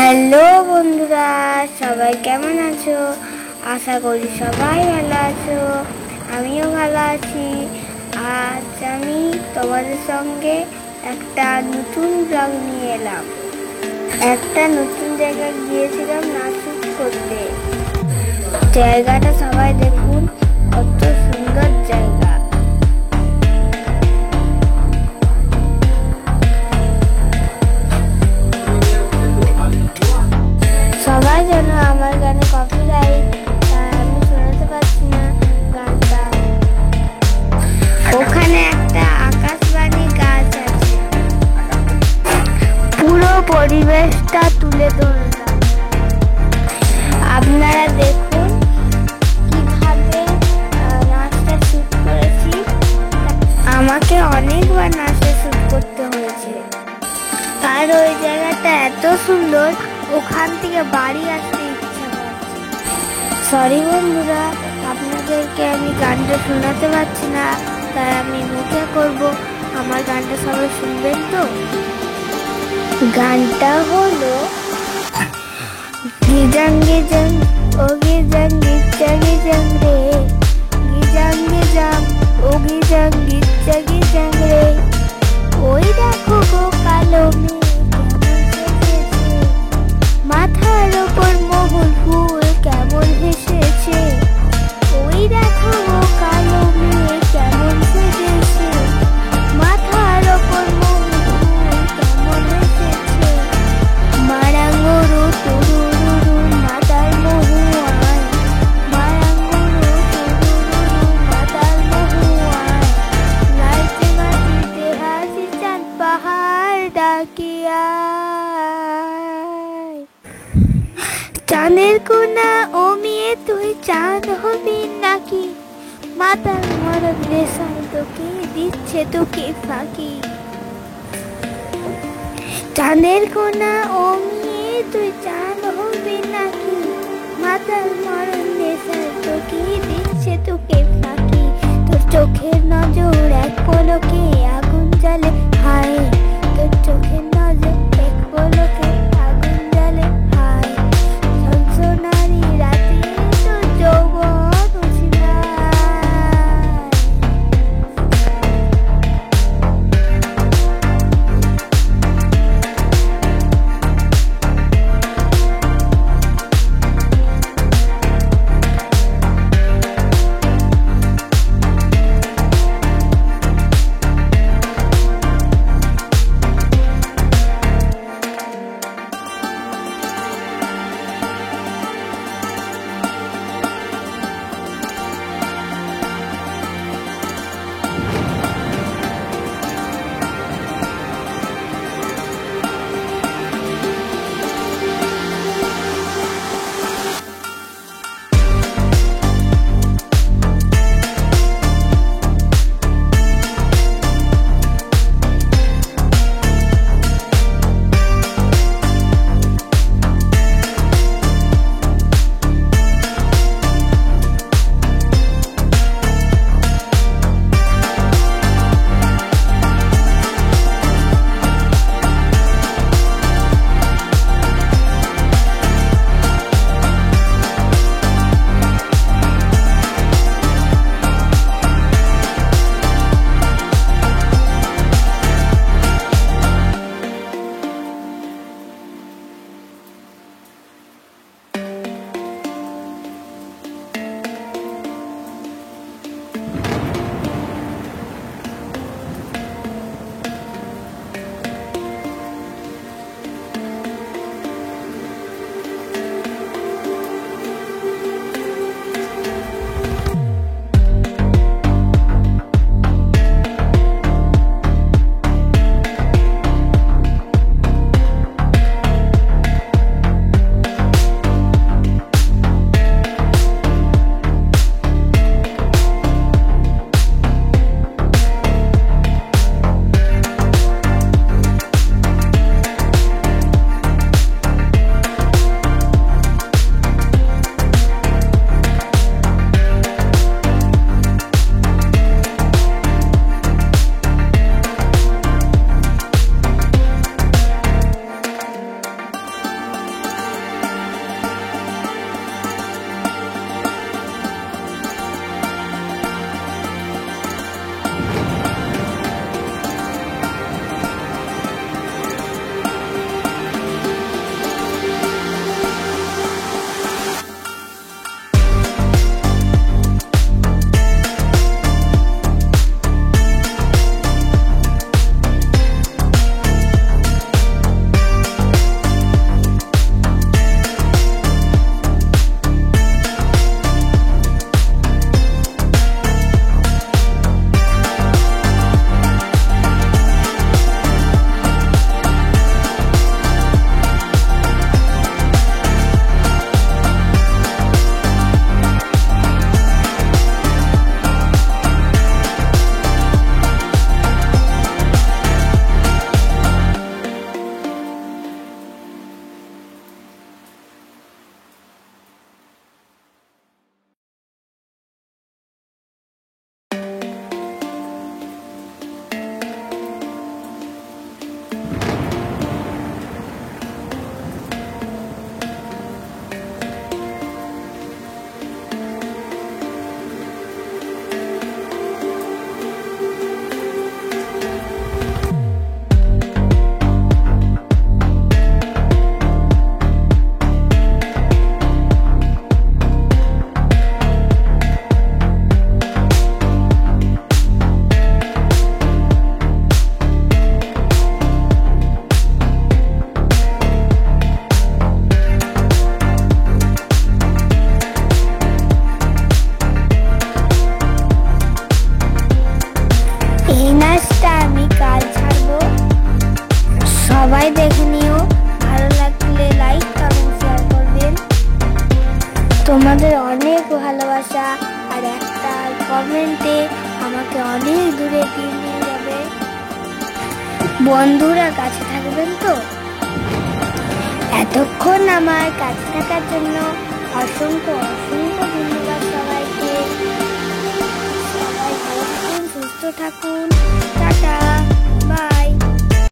Hello বন্ধুরা, সবাই কেমন আছো? আশা করি সবাই ভালো আছো। আমিও ভালো আছি। আজ আমি তোমাদের সঙ্গে একটা নতুন ব্লগ নিয়ে এলাম। একটা নতুন জায়গায় গিয়েছিলাম নাচ করতে। জায়গাটা সবাই দেখুন, কত সুন্দর জায়গা। সবাই যেন আমার গানে কপিরাইট, আমি শোনাতে পারছি না গানটা। ওখানে একটা আকাশবাণী গাছ আছে। পুরো পরিবেশটা তুলে ধরলাম। আপনারা দেখুন কিভাবে নাচটা শুট করেছি। আমাকে অনেকবার নাচটা শুট করতে হয়েছে। আর ওই জায়গাটা এত সুন্দর, ওখান থেকে বাড়ি আসতে ইচ্ছা করছে। সরি বন্ধুরা, আপনাদেরকে আমি গানটা শোনাতে পারছি না, তাই আমি মুখে করব। আমার গানটা সবাই শুনবেন তো? গানটা হলো গিজাং গিজাং ও গিজাং গিচ্চা গিজাং রে, গিজাং গিজাং ও গিজাং গিচ্চা গিজাং রে। ওই দেখো গো কালো মেয়ে মাথার ওপর মহুল ফুল কেমন হেসেছে। ওই দেখো গো কালো মেয়ে কেমন সেজেছে, মাথার ওপর মহুল ফুল কেমন হেসেছে। মারাঙ্গুরু তুরুরুরু মাতাল মহুয়ায়, মারাঙ্গুরু তুরুরুরু মাতাল মহুয়ায়। লাইতে মাটিতে হাসি চাঁদ পাহাড় ডাকিয়া। চাঁদের কোনা ও মেয়ে তুই চাঁদ হবি নাকি, মাতাল মরদ নেশায় তোকে দিচ্ছে তোকে ফাঁকি। চাঁদের কোনা ও মেয়ে তুই চাঁদ হবি নাকি, মাতাল মরদ নেশায় তোকে দিচ্ছে তোকে ফাঁকি। তোর চোখের নজর এক পলকে আগুন জ্বালে হায়, তোর চোখের নজর এক পলকে আগুন জ্বালে হায়। সোনারি রাতে তোর যৌবন উছিলায়। কমেন্টে আমাকে অনেক দূরে এগিয়ে নিয়ে যাবে। বন্ধুরা কাছে থাকবেন তো? এতক্ষণ আমার কাছে থাকার জন্য অসংখ্য অসংখ্য ধন্যবাদ।